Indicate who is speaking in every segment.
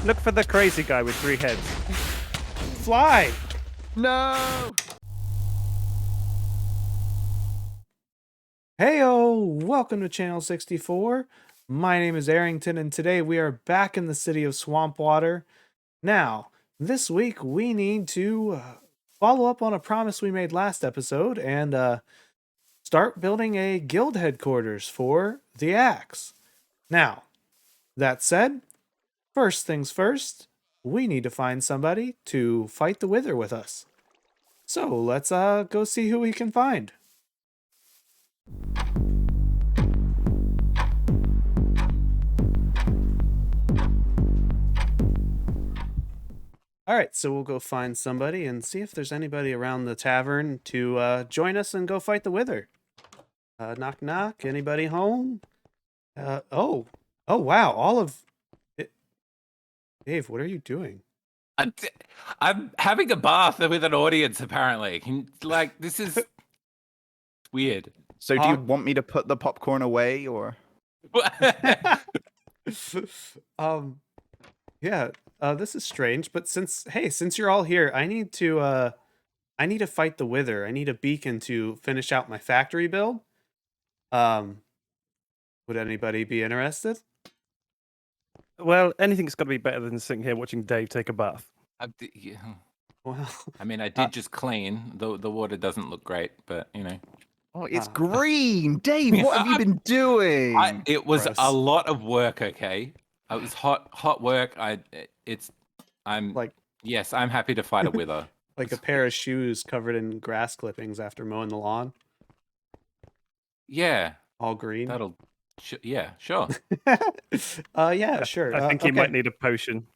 Speaker 1: Look for the crazy guy with 3 heads.
Speaker 2: Fly!
Speaker 3: No!
Speaker 2: Heyo! Welcome to Channel 64. My name is Aerington, and today we are back in the city of Swampwater. Now, this week we need to follow up on a promise we made last episode and start building a guild headquarters for the Axe. Now, that said, first things first, we need to find somebody to fight the Wither with us. So let's go see who we can find. All right, so we'll go find somebody and see if there's anybody around the tavern to join us and go fight the Wither. Knock, knock. Anybody home? Oh, wow. All of it. Dave, what are you doing?
Speaker 3: I'm having a bath with an audience, apparently. Like, this is weird.
Speaker 4: So do you want me to put the popcorn away, or?
Speaker 2: Yeah, this is strange, but since you're all here, I need to fight the Wither. I need a beacon to finish out my factory build. Would anybody be interested?
Speaker 1: Well, anything's got to be better than sitting here watching Dave take a bath.
Speaker 3: Yeah.
Speaker 2: Well,
Speaker 3: I mean, I did just clean. The water doesn't look great, but, you know.
Speaker 4: Oh, it's green! Dave, what have you been doing?
Speaker 3: It was
Speaker 2: Gross.
Speaker 3: a lot of work, okay? It was hot work. Yes, I'm happy to fight a Wither.
Speaker 2: like a pair of shoes covered in grass clippings after mowing the lawn,
Speaker 3: Yeah,
Speaker 2: all green.
Speaker 3: yeah, sure.
Speaker 2: Yeah, sure.
Speaker 1: I think he
Speaker 2: okay.
Speaker 1: might need a potion.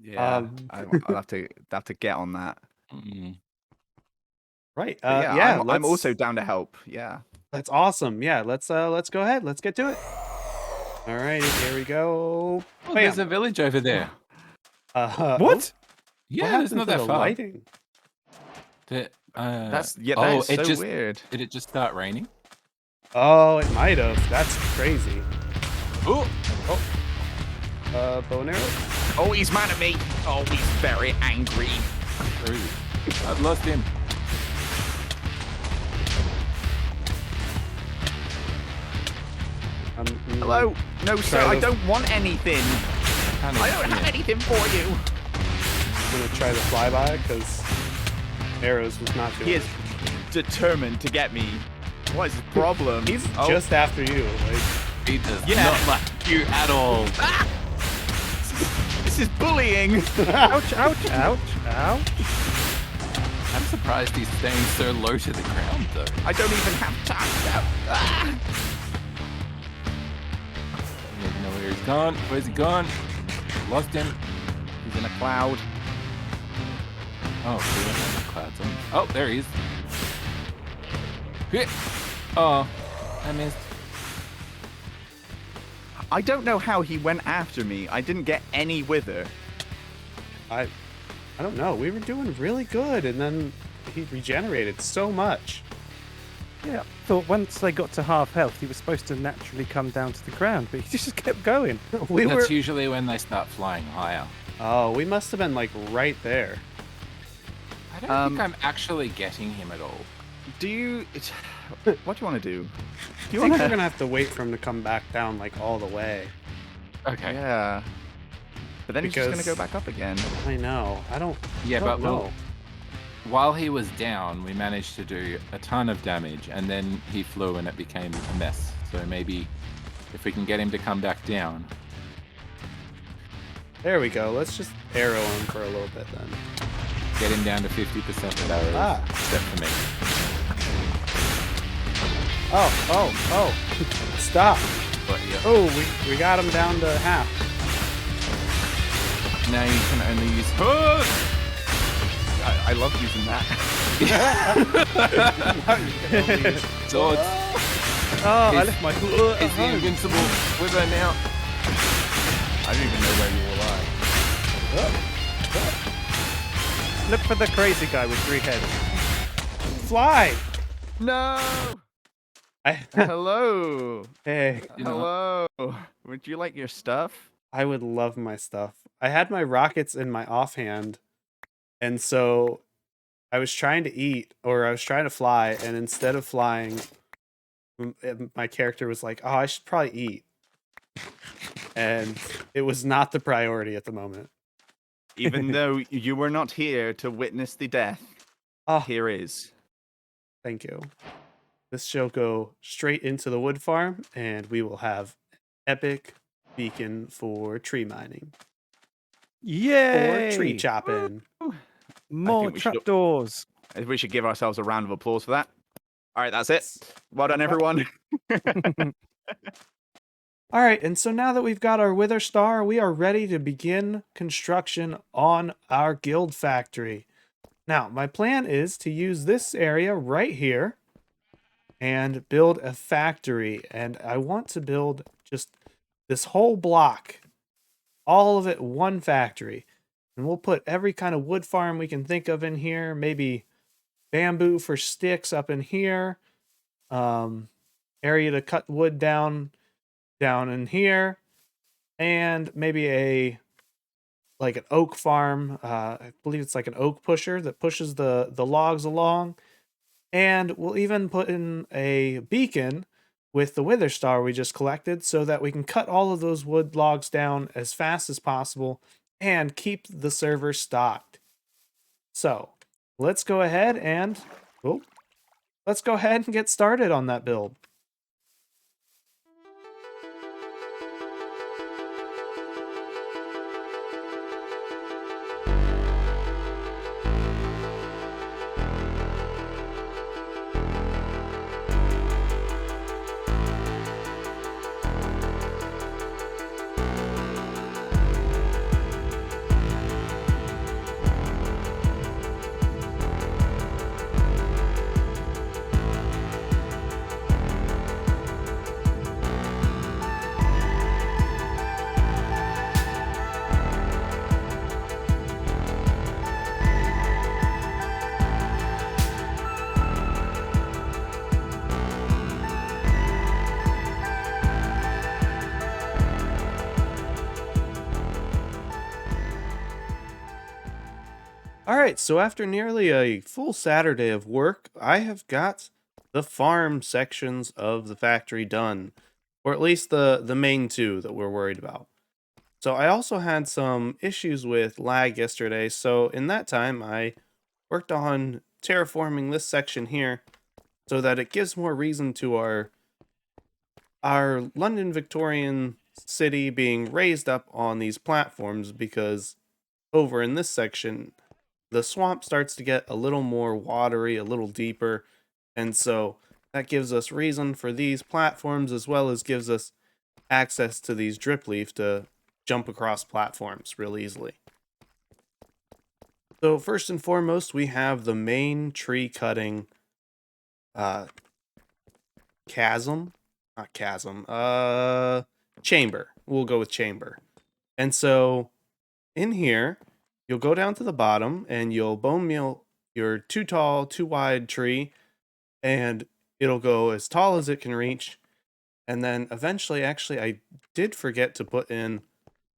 Speaker 3: Yeah.
Speaker 4: I'll have to get on that.
Speaker 2: Right.
Speaker 4: But
Speaker 2: yeah.
Speaker 4: I'm also down to help. Yeah.
Speaker 2: That's awesome. Yeah. Let's go ahead. Let's get to it. All right. Here we go.
Speaker 3: Oh, there's a village over there.
Speaker 1: What?
Speaker 3: Yeah, it's not that far.
Speaker 2: Lighting?
Speaker 4: That's so weird.
Speaker 3: Did it just start raining?
Speaker 2: Oh, it might have. That's crazy.
Speaker 3: Oh.
Speaker 2: Bow and arrow.
Speaker 4: Oh, he's mad at me. Oh, he's very angry.
Speaker 3: Crazy. I've lost him.
Speaker 4: Hello? No, sir, I don't want anything. I don't have anything for you.
Speaker 2: I'm gonna try the flyby because arrows was not doing
Speaker 4: He
Speaker 2: it.
Speaker 4: is determined to get me. What is his problem?
Speaker 2: He's just after you. Like,
Speaker 3: He does not like you at all.
Speaker 4: This is bullying.
Speaker 1: Ouch, ouch, ouch, ouch.
Speaker 3: I'm surprised he's staying so low to the ground, though.
Speaker 4: I don't even have time now.
Speaker 3: I don't even know where he's gone. Where's he gone? Lost him.
Speaker 4: He's in a cloud.
Speaker 3: Oh, so we don't have the clouds on. Oh, there he is. Hit. Oh, I missed.
Speaker 4: I don't know how he went after me. I didn't get any wither.
Speaker 2: I don't know. We were doing really good, and then he regenerated so much.
Speaker 1: Yeah, I thought once they got to half health, he was supposed to naturally come down to the ground, but he just kept going.
Speaker 3: That's usually when they start flying higher.
Speaker 2: Oh, we must have been like right there.
Speaker 3: I don't think I'm actually getting him at all.
Speaker 4: Do you? What do you want to do?
Speaker 2: I think we're gonna have to wait for him to come back down like all the way.
Speaker 3: Okay.
Speaker 4: Yeah. But then he's just
Speaker 2: Because-
Speaker 4: gonna go back up again.
Speaker 2: I know. I don't.
Speaker 3: Yeah,
Speaker 2: don't
Speaker 3: but
Speaker 2: know.
Speaker 3: while he was down, we managed to do a ton of damage, and then he flew and it became a mess. So maybe if we can get him to come back down.
Speaker 2: There we go. Let's just arrow him for a little bit then.
Speaker 3: Get him down to 50% with arrows, except for me.
Speaker 2: Oh! Stop!
Speaker 3: But yeah.
Speaker 2: Oh, we got him down to half.
Speaker 3: Now you can only use hook.
Speaker 4: I love using that.
Speaker 3: Swords.
Speaker 1: Oh, I left my foot.
Speaker 3: Is the invincible wither now?
Speaker 4: I don't even know where you will lie.
Speaker 1: Look for the crazy guy with 3 heads.
Speaker 2: Fly!
Speaker 4: No.
Speaker 2: I,
Speaker 4: Hello.
Speaker 2: hey.
Speaker 3: You know,
Speaker 4: Hello. Would you like your stuff?
Speaker 2: I would love my stuff. I had my rockets in my offhand, and so I was trying to eat, or I was trying to fly, and instead of flying, my character was like, "Oh, I should probably eat," and it was not the priority at the moment.
Speaker 4: Even though you were not here to witness the death,
Speaker 2: Oh,
Speaker 4: here is.
Speaker 2: thank you. This shall go straight into the wood farm, and we will have epic beacon for tree mining or tree
Speaker 1: Yay!
Speaker 2: chopping.
Speaker 1: More
Speaker 4: we should-
Speaker 1: trapdoors.
Speaker 4: We should give ourselves a round of applause for that. All right, that's it. Well done, everyone.
Speaker 2: All right, and so now that we've got our Wither Star, we are ready to begin construction on our guild factory. Now, my plan is to use this area right here and build a factory. And I want to build just this whole block, all of it one factory. And we'll put every kind of wood farm we can think of in here, maybe bamboo for sticks up in here, area to cut wood down in here, and maybe like an oak farm. I believe it's like an oak pusher that pushes the logs along. And we'll even put in a beacon with the Wither Star we just collected so that we can cut all of those wood logs down as fast as possible and keep the server stocked. So let's go ahead and get started on that build. All right, so after nearly a full Saturday of work, I have got the farm sections of the factory done, or at least the main two that we're worried about. So I also had some issues with lag yesterday, so in that time I worked on terraforming this section here so that it gives more reason to our London Victorian city being raised up on these platforms, because over in this section the swamp starts to get a little more watery, a little deeper, and so that gives us reason for these platforms, as well as gives us access to these drip leaf to jump across platforms real easily. So first and foremost, we have the main tree cutting chasm, not chasm, chamber. We'll go with chamber. And so in here, you'll go down to the bottom and you'll bone meal your too tall, too wide tree, and it'll go as tall as it can reach. And then eventually, actually, I did forget to put in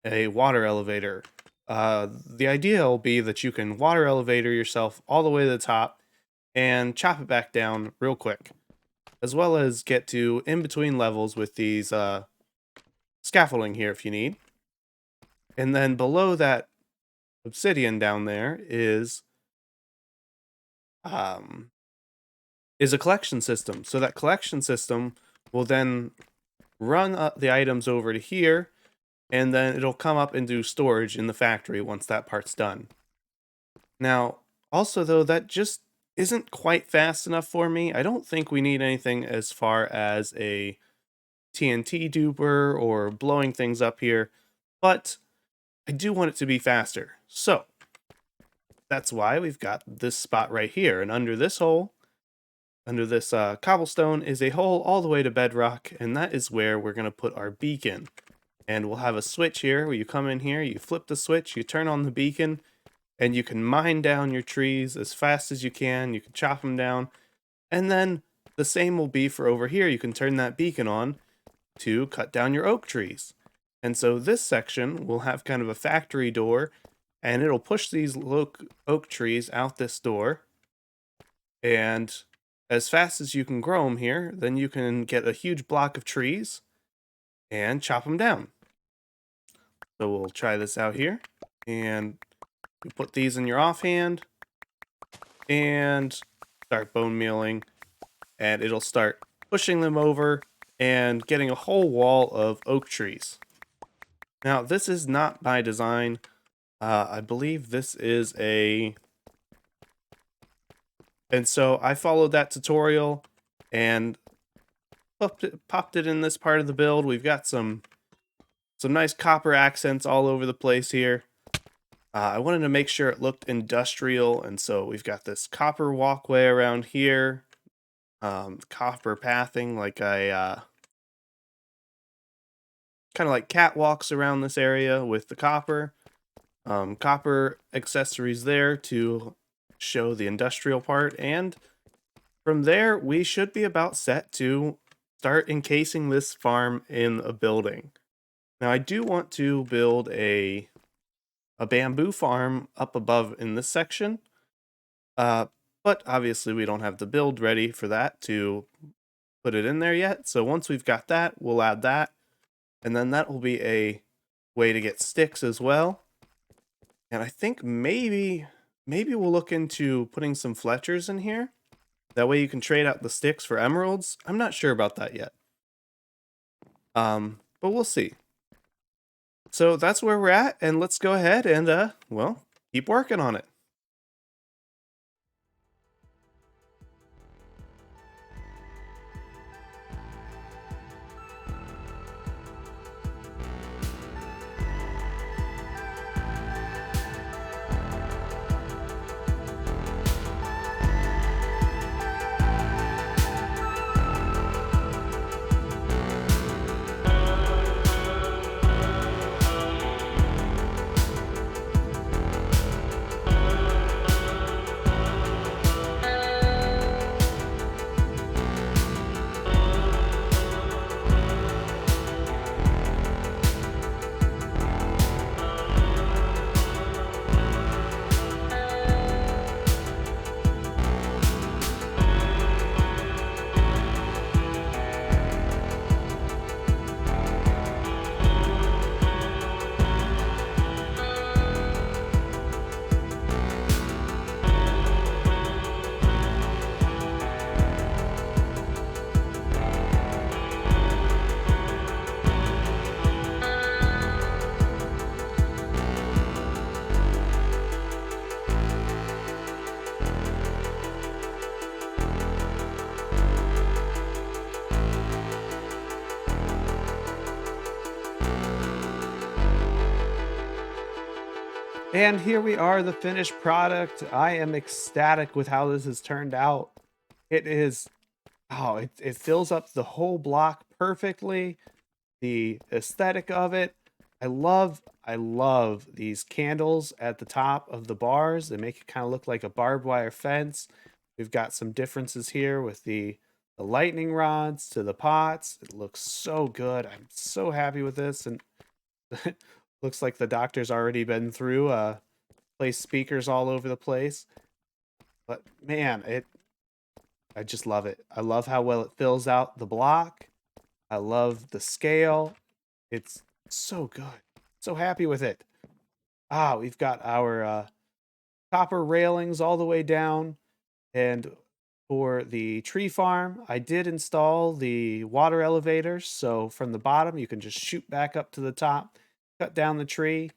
Speaker 2: a water elevator. The idea will be that you can water elevator yourself all the way to the top and chop it back down real quick, as well as get to in between levels with these scaffolding here if you need. And then below that obsidian down there is a collection system. So that collection system will then run the items over to here, and then it'll come up and do storage in the factory once that part's done. Now, also though, that just isn't quite fast enough for me. I don't think we need anything as far as a TNT duper or blowing things up here, but I do want it to be faster. So that's why we've got this spot right here, and under this hole, under this cobblestone, is a hole all the way to bedrock, and that is where we're going to put our beacon. And we'll have a switch here where you come in here, you flip the switch, you turn on the beacon, and you can mine down your trees as fast as you can chop them down, and then the same will be for over here. You can turn that beacon on to cut down your oak trees. And so this section will have kind of a factory door, and it'll push these oak trees out this door. And as fast as you can grow them here, then you can get a huge block of trees and chop them down. So we'll try this out here. And you put these in your offhand and start bone mealing, and it'll start pushing them over and getting a whole wall of oak trees. Now, this is not by design. I believe this is a... And so I followed that tutorial and popped it in this part of the build. We've got some nice copper accents all over the place here. I wanted to make sure it looked industrial, and so we've got this copper walkway around here. Copper pathing, like kind of like catwalks around this area with the copper. Copper accessories there to show the industrial part, and from there we should be about set to start encasing this farm in a building. Now I do want to build a bamboo farm up above in this section, but obviously we don't have the build ready for that to put it in there yet. So once we've got that, we'll add that, and then that will be a way to get sticks as well. And I think maybe we'll look into putting some Fletchers in here. That way you can trade out the sticks for emeralds. I'm not sure about that yet. But we'll see. So that's where we're at, and let's go ahead and, well, keep working on it. And here we are, the finished product. I am ecstatic with how this has turned out. It is, oh, it fills up the whole block perfectly. The aesthetic of it. I love these candles at the top of the bars. They make it kind of look like a barbed wire fence. We've got some differences here with the lightning rods to the pots. It looks so good. I'm so happy with this, and looks like the doctor's already been through, placed speakers all over the place. But man, I just love it. I love how well it fills out the block. I love the scale. It's so good. So happy with it. We've got our copper railings all the way down. And for the tree farm, I did install the water elevators. So from the bottom, you can just shoot back up to the top, cut down the tree,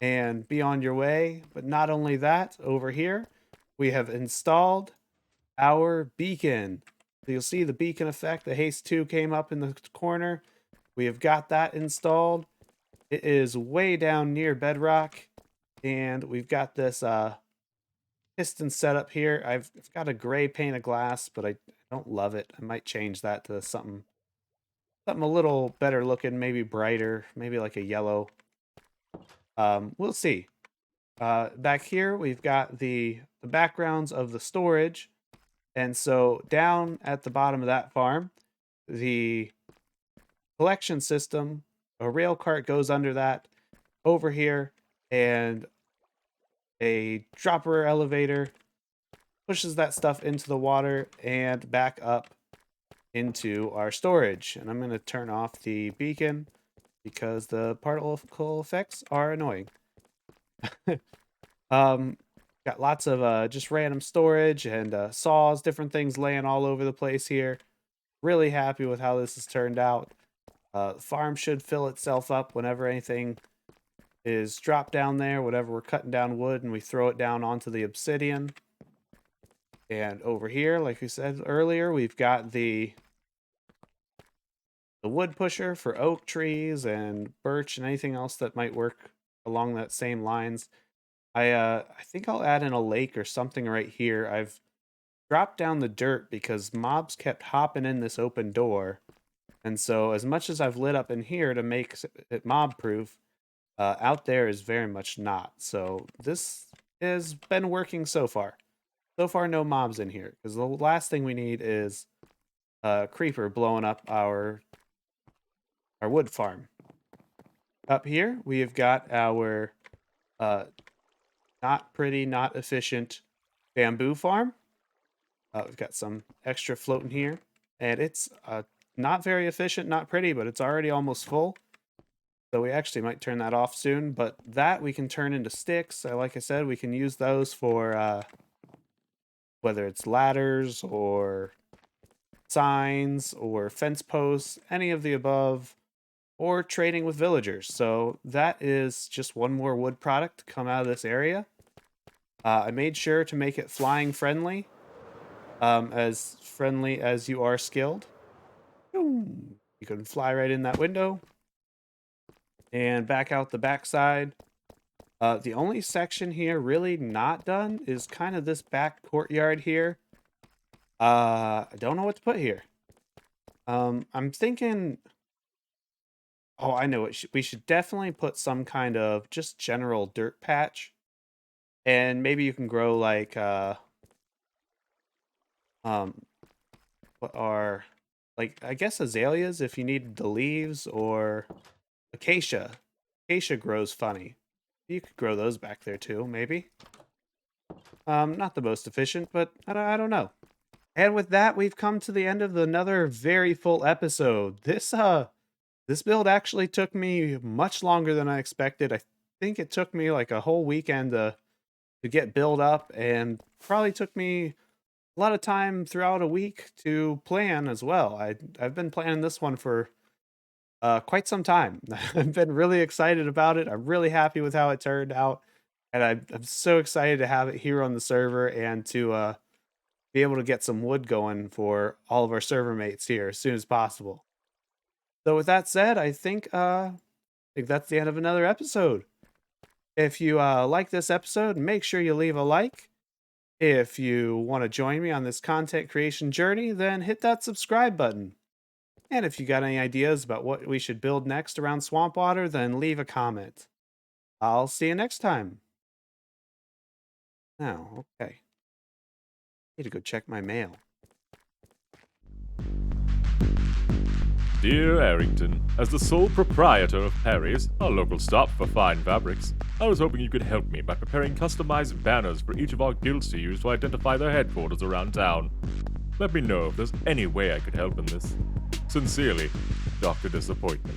Speaker 2: and be on your way. But not only that, over here, we have installed our beacon. So you'll see the beacon effect. The Haste 2 came up in the corner. We have got that installed. It is way down near bedrock. And we've got this piston setup here. I've got a gray pane of glass, but I don't love it. I might change that to something a little better looking, maybe brighter, maybe like a yellow. We'll see. Back here, we've got the backgrounds of the storage. And so down at the bottom of that farm, the collection system, a rail cart goes under that over here, and a dropper elevator pushes that stuff into the water and back up into our storage. And I'm going to turn off the beacon because the particle effects are annoying. Got lots of just random storage and saws, different things laying all over the place here. Really happy with how this has turned out. The farm should fill itself up whenever anything is dropped down there, whenever we're cutting down wood and we throw it down onto the obsidian. And over here, like we said earlier, we've got the wood pusher for oak trees and birch and anything else that might work along that same lines. I think I'll add in a lake or something right here. I've dropped down the dirt because mobs kept hopping in this open door. And so as much as I've lit up in here to make it mob proof, out there is very much not. So this has been working so far. So far, no mobs in here, because the last thing we need is a creeper blowing up our wood farm. Up here, we have got our not pretty, not efficient bamboo farm. We've got some extra floating here, and it's not very efficient, not pretty, but it's already almost full. So we actually might turn that off soon, but that we can turn into sticks. Like I said, we can use those for whether it's ladders or signs or fence posts, any of the above, or trading with villagers. So that is just one more wood product to come out of this area. I made sure to make it flying friendly as you are skilled. You can fly right in that window and back out the backside. The only section here really not done is kind of this back courtyard here. I don't know what to put here. I'm thinking... Oh, I know it. We should definitely put some kind of just general dirt patch. And maybe you can grow like... what are... Like, I guess azaleas if you need the leaves, or acacia. Acacia grows funny. You could grow those back there too, maybe. Not the most efficient, but I don't know. And with that, we've come to the end of another very full episode. This build actually took me much longer than I expected. I think it took me like a whole weekend to get built up, and probably took me a lot of time throughout a week to plan as well. I've been planning this one for quite some time. I've been really excited about it. I'm really happy with how it turned out, and I'm so excited to have it here on the server and to be able to get some wood going for all of our server mates here as soon as possible. So with that said, I think that's the end of another episode. If you like this episode, make sure you leave a like. If you want to join me on this content creation journey, then hit that subscribe button. And if you got any ideas about what we should build next around Swampwater, then leave a comment. I'll see you next time. Now, okay. Need to go check my mail.
Speaker 5: Dear Aerington, as the sole proprietor of Perry's, our local stop for fine fabrics, I was hoping you could help me by preparing customized banners for each of our guilds to use to identify their headquarters around town. Let me know if there's any way I could help in this. Sincerely, Dr. Disappointment.